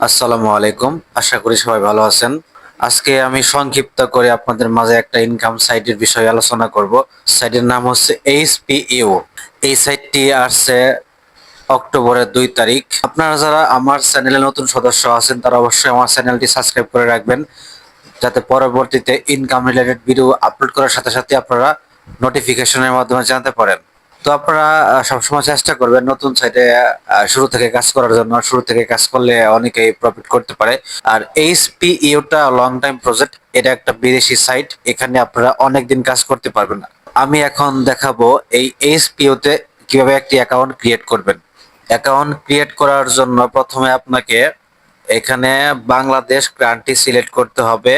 আসসালামু আলাইকুম। আশা করি সবাই ভালো আছেন। আজকে আমি সংক্ষিপ্ত করে আপনাদের মাঝে একটা ইনকাম সাইটের বিষয়ে আলোচনা করব। সাইটের নাম হচ্ছে এইচপিইউ। এই সাইটটি আসছে অক্টোবরের 2 তারিখ। আপনারা যারা আমার চ্যানেলে নতুন সদস্য আছেন তারা অবশ্যই আমার চ্যানেলটি সাবস্ক্রাইব করে রাখবেন, যাতে পরবর্তীতে ইনকাম রিলেটেড ভিডিও আপলোড করার সাথে সাথে আপনারা নোটিফিকেশনের মাধ্যমে জানতে পারেন। তো আপনারা সবসময় চেষ্টা করবেন নতুন সাইটে শুরু থেকে কাজ করার জন্য। শুরু থেকে কাজ করলে অনেকেই প্রফিট করতে পারে। আর এইচপিইউটা লং টাইম প্রজেক্ট, এটা একটা বিদেশি সাইট, এখানে আপনারা অনেক দিন কাজ করতে পারবেন। আমি এখন দেখাবো এই এইচপিইউতে কিভাবে একটি অ্যাকাউন্ট ক্রিয়েট করবেন। অ্যাকাউন্ট ক্রিয়েট করার জন্য প্রথমে আপনাকে এখানে বাংলাদেশ কান্ট্রি সিলেক্ট করতে হবে।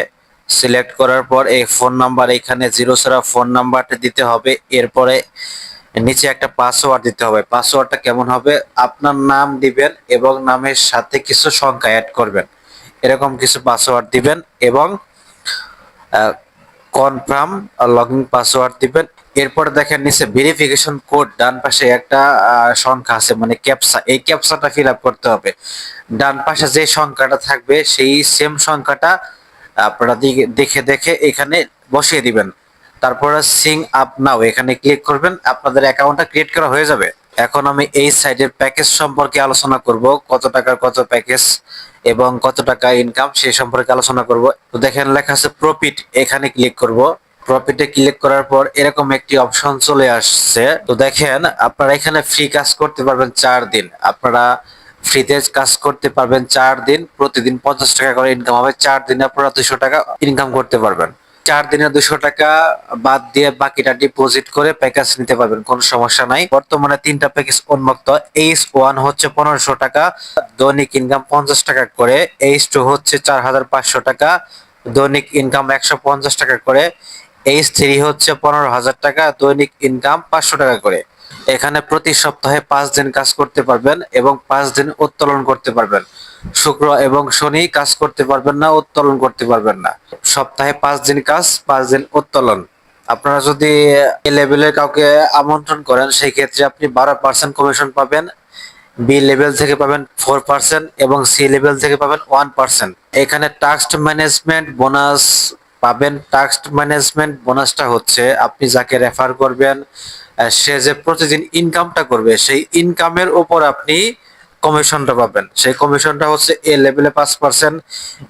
সিলেক্ট করার পর এই ফোন নাম্বার, এখানে জিরো ছাড়া ফোন নাম্বারটা দিতে হবে। এরপরে নিচে একটা পাসওয়ার্ড দিতে হবে। পাসওয়ার্ডটা কেমন হবে? আপনার নাম দিবেন এবং নামের সাথে কিছু সংখ্যা অ্যাড করবেন, এরকম কিছু পাসওয়ার্ড দিবেন এবং কনফার্ম লগইন পাসওয়ার্ড দিবেন। এরপরে দেখেন নিচে ভেরিফিকেশন কোড, ডান পাশে একটা সংখ্যা আছে মানে ক্যাপচা, এই ক্যাপচাটা ফিল আপ করতে হবে। ডান পাশে যে সংখ্যাটা থাকবে সেই সেম সংখ্যাটা আপনারা দেখে দেখে এখানে বসিয়ে দিবেন। তারপরে সিং আপ নাও এখানে ক্লিক করবেন, আপনাদের অ্যাকাউন্টটা ক্রিয়েট করা হয়ে যাবে। এখন আমি এই সাইটের প্যাকেজ সম্পর্কে আলোচনা করব, কত টাকার কত প্যাকেজ এবং কত টাকা ইনকাম সেই সম্পর্কে আলোচনা করব। তো দেখেন লেখা আছে প্রফিট, এখানে ক্লিক করব। প্রফিটে ক্লিক করার পর এরকম একটি অপশন চলে আসছে। তো দেখেন আপনারা এখানে ফ্রি কাজ করতে পারবেন 4 দিন। আপনারা ফ্রিতে কাজ করতে পারবেন 4 দিন, প্রতিদিন 50 টাকা করে ইনকাম হবে। 4 দিনে আপনারা 200 টাকা ইনকাম করতে পারবেন। 4 দিনে 200 টাকা বাদ দিয়ে বাকিটা ডিপোজিট করে প্যাকেজ নিতে পারবেন, কোনো সমস্যা নাই। বর্তমানে 3টা প্যাকেজ উন্মুক্ত। এইচ 1 হচ্ছে 1500 টাকা, দৈনিক ইনকাম 50 টাকা করে। এইচ 2 হচ্ছে 4500 টাকা, দৈনিক ইনকাম 150 টাকা করে। এইচ 3 হচ্ছে 15,000 টাকা, দৈনিক ইনকাম 500 টাকা করে। এখানে প্রতি সপ্তাহে 5 দিন কাজ করতে পারবেন এবং 5 দিন উত্তোলন করতে পারবেন। শুক্র এবং শনি কাজ করতে পারবেন না, উত্তোলন করতে পারবেন না। সপ্তাহে 5 দিন কাজ, 5 দিন উত্তোলন। আপনারা যদি এ লেভেলের কাউকে আমন্ত্রণ করেন সেই ক্ষেত্রে আপনি 12% কমিশন পাবেন। বি লেভেল থেকে পাবেন 4% এবং সি লেভেল থেকে পাবেন 1%। এখানে টাস্ক ম্যানেজমেন্ট বোনাস পাবেন। টাস্ক ম্যানেজমেন্ট বোনাসটা হচ্ছে আপনি যাকে রেফার করবেন সে যে প্রতিদিন ইনকামটা করবে সেই ইনকামের উপর আপনি কমিশনটা পাবেন। সেই কমিশনটা হচ্ছে এ লেভেলে 5%,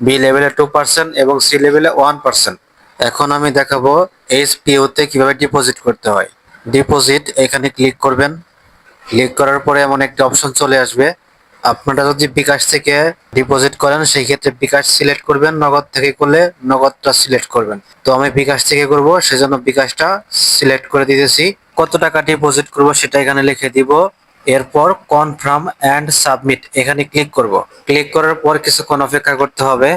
বি লেভেলে 2% এবং সি লেভেলে 1%। এখন আমি দেখাবো এইচপিও তে কিভাবে ডিপোজিট করতে হয়। ডিপোজিট এখানে ক্লিক করবেন। ক্লিক করার পরে এমন একটা অপশন চলে আসবে। আপনারা যদি বিকাশ থেকে ডিপোজিট করেন সেই ক্ষেত্রে বিকাশ সিলেক্ট করবেন, নগদ থেকে করলে নগদটা সিলেক্ট করবেন। তো আমি বিকাশ থেকে করব, সেজন্য বিকাশটা সিলেক্ট করে দিতেছি। কত টাকা ডিপোজিট করব সেটা এখানে লিখে দিব। এরপর কনফার্ম এন্ড সাবমিট এখানে ক্লিক করব। ক্লিক করার পর কিছুক্ষণ অপেক্ষা করতে হবে।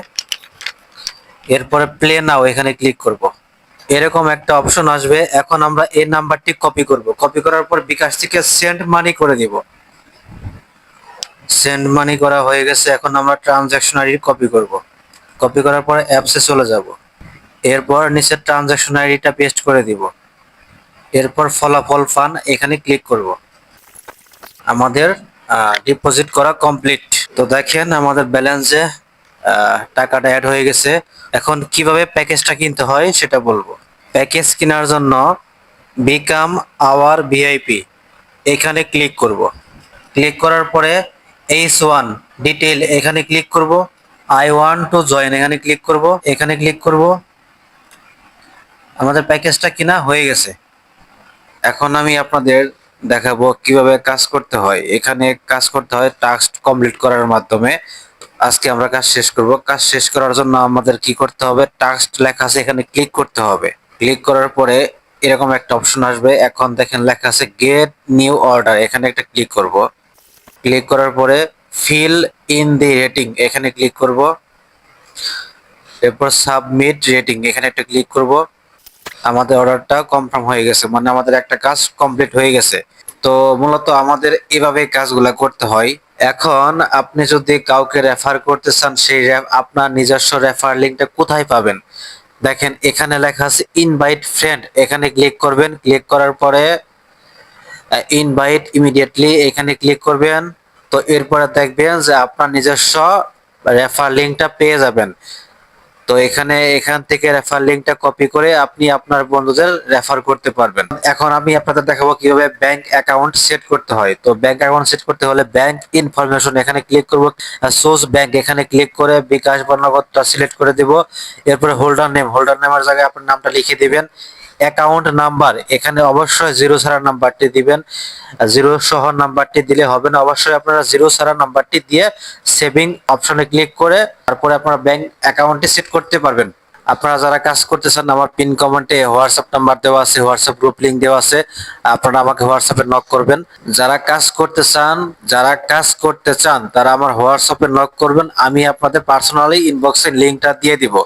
এরপরে প্লে নাও এখানে ক্লিক করব। এরকম একটা অপশন আসবে। এখন আমরা এই নাম্বারটি কপি করব। কপি করার পর বিকাশ থেকে সেন্ড মানি করে দিব। সেন্ড মানি করা হয়ে গেছে। এখন আমরা ট্রানজাকশন আইডি কপি করব। কপি করার পর অ্যাপসে চলে যাব। এরপর নিচে ট্রানজাকশন আইডিটা পেস্ট করে দিব। এরপর ফলাফল পান এখানে ক্লিক করব। আমাদের ডিপোজিট করা কমপ্লিট। তো দেখেন আমাদের ব্যালেন্সে টাকাটা অ্যাড হয়ে গেছে। এখন কিভাবে প্যাকেজটা কিনতে হয় সেটা বলবো। প্যাকেজ কেনার জন্য বিকাম আওয়ার ভিআইপি এখানে ক্লিক করব। ক্লিক করার পরে এইচ 1 ডিটেইল এখানে ক্লিক করব। আই ওয়ান্ট টু জয়েন এখানে ক্লিক করব। এখানে ক্লিক করব। আমাদের প্যাকেজটা কিনা হয়ে গেছে। এখন আমি আপনাদের দেখাবো কিভাবে কাজ করতে হয়। এখানে কাজ করতে হয় টাস্ক কমপ্লিট করার মাধ্যমে। আজকে আমরা কাজ শেষ করব। কাজ শেষ করার জন্য আমাদের কি করতে হবে? টাস্ক লেখা আছে এখানে ক্লিক করতে হবে। ক্লিক করার পরে এরকম একটা অপশন আসবে। এখন দেখেন লেখা আছে গেট নিউ অর্ডার, এখানে একটা ক্লিক করব। ক্লিক করার পরে ফিল ইন দি রেটিং এখানে ক্লিক করব। এরপর সাবমিট রেটিং এখানে একটা ক্লিক করব। আমাদের অর্ডারটা কনফার্ম হয়ে গেছে, মানে আমাদের একটা কাজ কমপ্লিট হয়ে গেছে। তো মূলত আমাদের এভাবে কাজগুলা করতে হয়। এখন আপনি যদি কাউকে রেফার করতে চান সেই আপনার নিজস্ব রেফার লিঙ্কটা কোথায় পাবেন? দেখেন এখানে লেখা আছে ইনভাইট ফ্রেন্ড, এখানে ক্লিক করবেন। ক্লিক করার পরে ইনভাইট ইমিডিয়েটলি এখানে ক্লিক করবেন। তো এরপরে দেখবেন যে আপনার নিজস্ব রেফার লিঙ্কটা পেয়ে যাবেন। তো এখান থেকে রেফার লিঙ্কটা কপি করে আপনি আপনার বন্ধুদের রেফার করতে পারবেন। এখন আমি আপনাদের দেখাবো কিভাবে ব্যাংক অ্যাকাউন্ট সেট করতে হয়। তো ব্যাংক অ্যাকাউন্ট সেট করতে হলে ব্যাংক ইনফরমেশন এখানে ক্লিক করব, সোর্স ব্যাংক এখানে ক্লিক করে বিকাশ বা নগদটা সিলেক্ট করে দিব। এরপরে হোল্ডার নেমের জায়গায় আপনার নামটা লিখে দিবেন। অ্যাকাউন্ট নাম্বার এখানে অবশ্যই জিরো ছাড়া নাম্বারটি দিবেন, জিরো সহ নাম্বারটি দিলে হবে না, অবশ্যই আপনারা জিরো ছাড়া নাম্বারটি দিয়ে সেভিং অপশনে ক্লিক করে তারপরে আপনারা ব্যাংক অ্যাকাউন্টটি সেট করতে পারবেন। আপনারা যারা কাজ করতেছেন আমার পিন কমেন্টে হোয়াটসঅ্যাপ নাম্বার দেওয়া আছে, হোয়াটসঅ্যাপ গ্রুপ লিংক দেওয়া আছে, আপনারা আমাকে হোয়াটসঅ্যাপে নক করবেন। যারা কাজ করতে চান তারা আমার হোয়াটসঅ্যাপে নক করবেন, আমি আপনাদের পার্সোনালি ইনবক্সে লিংকটা দিয়ে দিব।